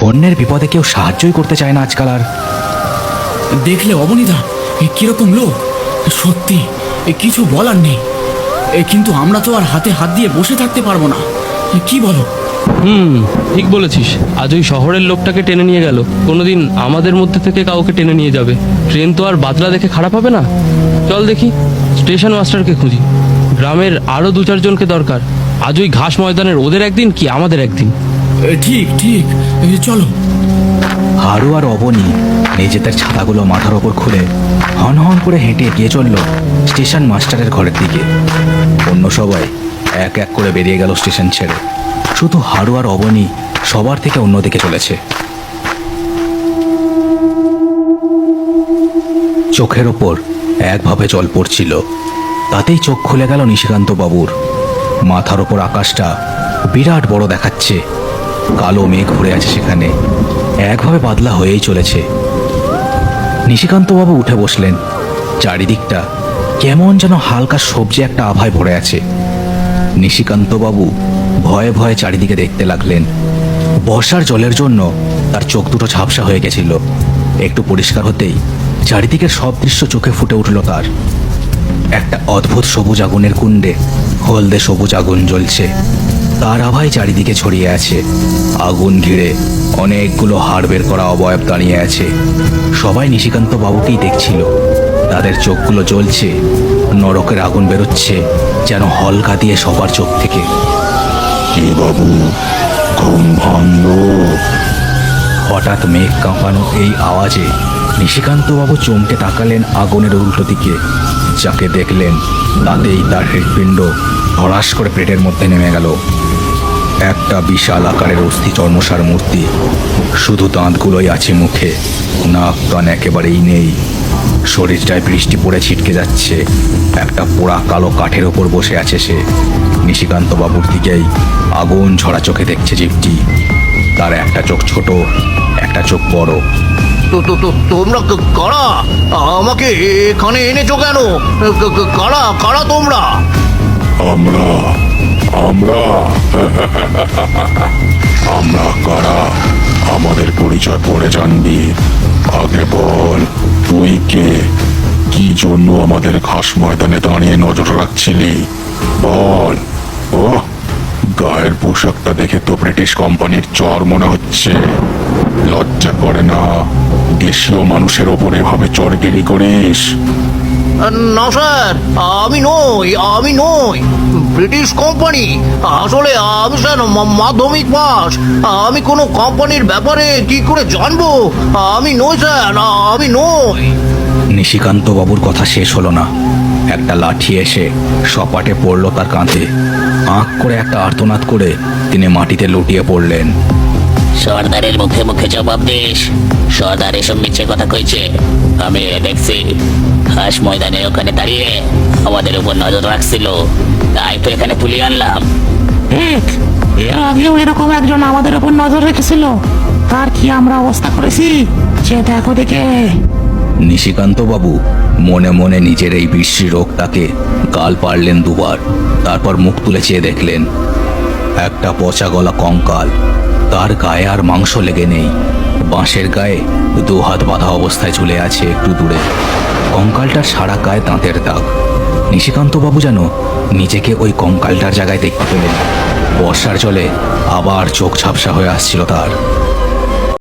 অন্যের বিপদে কেউ সাহায্যই করতে চায় না আজকাল আর। দেখলে অবনীদা কিরকম লোক, সত্যি কিছু বলার নেই। কিন্তু আমরা তো আর হাতে হাত দিয়ে বসে থাকতে পারবো না, কি বলো? ঠিক বলেছিস। আজ ওই শহরের লোকটাকে টেনে নিয়ে গেল, কোনোদিন আমাদের মধ্যে থেকে কাউকে টেনে নিয়ে যাবে। ট্রেন তো আর বাতলা দেখে খারাপ হবে না। চল দেখি, স্টেশন মাস্টারকে খুঁজি। গ্রামের আরও 2-4 জনকে দরকার। আজ ওই ঘাস ময়দানের ওদের একদিন কি আমাদের একদিন। ঠিক ঠিক, চলো। হারু আর অবনী নিজেদের ছাতাগুলো মাথার ওপর খুলে হন হন করে হেঁটে এগিয়ে চলল স্টেশন মাস্টারের ঘরের দিকে। অন্য সবাই এক এক করে বেরিয়ে গেল স্টেশন ছেড়ে। শুধু হারু আর অবনী সবার থেকে অন্যদিকে চলেছে। চোখের ওপর একভাবে জল পড়ছিল। তাতেই চোখ খুলে গেল নিশিকান্ত বাবুর। মাথার ওপর আকাশটা বিরাট বড় দেখাচ্ছে। কালো মেঘ ঘুরে আছে সেখানে, একভাবে বাদলা হয়েই চলেছে। নিশিকান্ত বাবু উঠে বসলেন। চারিদিকটা কেমন যেন হালকা সবজি একটা আভায় ভরে আছে। নিশিকান্ত বাবু ভয়ে ভয়ে চারিদিকে দেখতে লাগলেন। বর্ষার জলের জন্য তার চোখ দুটো ঝাপসা হয়ে গেছিল। একটু পরিষ্কার হতেই চারিদিকের সব দৃশ্য চোখে ফুটে উঠল তার। একটা অদ্ভুত সবুজ আগুনের কুণ্ডে হলদে সবুজ আগুন জ্বলছে, তার আভায় চারিদিকে ছড়িয়ে আছে। আগুন ঘিরে অনেকগুলো হাড় বের করা অবয়ব দাঁড়িয়ে আছে। সবাই নিশিকান্ত বাবুকেই দেখছিল। তাদের চোখগুলো জ্বলছে, নরকের আগুন বেরোচ্ছে যেন হলকা দিয়ে সবার চোখ থেকে। কি বাবু, ঘুম ভাঙলো? হঠাৎ মেঘ কাঁপানো এই আওয়াজে নিশিকান্ত বাবু চমকে তাকালেন আগুনের উল্টো দিকে। যাকে দেখলেন তাতেই তার হৃৎপিণ্ড ধড়াস করে পেটের মধ্যে নেমে গেল। একটা বিশাল আকারের অস্থি চর্মসার মূর্তি, শুধু দাঁতগুলোই আছে মুখে, নাক কান একেবারেই নেই। শরীরটায় বৃষ্টি পড়ে ছিটকে যাচ্ছে। একটা পোড়া কালো কাঠের ওপর বসে আছে সে। নিশিকান্ত বাবুর দিকেই আগুন ঝরা চোখে দেখছে জীবটি। তার একটা চোখ ছোট, একটা চোখ বড়। তোমরা কারা? আমাকে এখানে এনেছো কেন? কারা কারা তোমরা? আমরা আমরা আমরা কারা? আমাদের পরিচয় পরে জানবি। আগে বল, তুই কে? কি জন্য আমাদের ঘাস ময়দানে দাঁড়িয়ে নজর রাখছিলি? বল। ও, গায়ের পোশাকটা দেখে তো ব্রিটিশ কোম্পানির চর মনে হচ্ছে। লজ্জা করে না? দেশীয় মানুষের ওপর এভাবে চরগিরি করিস? না স্যার, আমি নই ব্রিটিশ কোম্পানি। আসলে আমি স্যার মাধ্যমিক পাস। আমি কোনো কোম্পানির ব্যাপারে কি করে জানবো? আমি নই স্যার, আমি নই। নিশিকান্ত বাবুর কথা শেষ হলো না। একটা লাঠি এসে সপাটে পড়ল তার কাঁধে। আঁক করে একটা আর্তনাদ করে তিনি মাটিতে লুটিয়ে পড়লেন। সর্দারের মুখে মুখে জবাব দিস। সর্দার এসব মিথ্যে কথা কইছে। আমি দেখছি ঘাস ময়দানে ওখানে দাঁড়িয়ে আমাদের উপর নজর রাখছিল, তাই তো এখানে তুলে আনলাম। ঠিক, এর আগেও এরকম একজন আমাদের উপর নজর রেখেছিল। তার কি আমরা অবস্থা করেছি সে দেখো দেখে। নিশিকান্ত বাবু মনে মনে নিজের এই বিশ্রী রোগটাকে গাল পারলেন দুবার। তারপর মুখ তুলে চেয়ে দেখলেন একটা পচা গলা কঙ্কাল। তার গায়ে আর মাংস লেগে নেই। বাঁশের গায়ে 2 হাত বাঁধা অবস্থায় ঝুলে আছে একটু দূরে। কঙ্কালটার সারা গায়ে দাঁতের দাগ। নিশিকান্ত বাবু যেন নিজেকে ওই কঙ্কালটার জায়গায় দেখতে পেলেন। বর্ষার জলে আবার চোখ ঝাপসা হয়ে আসছিল তার।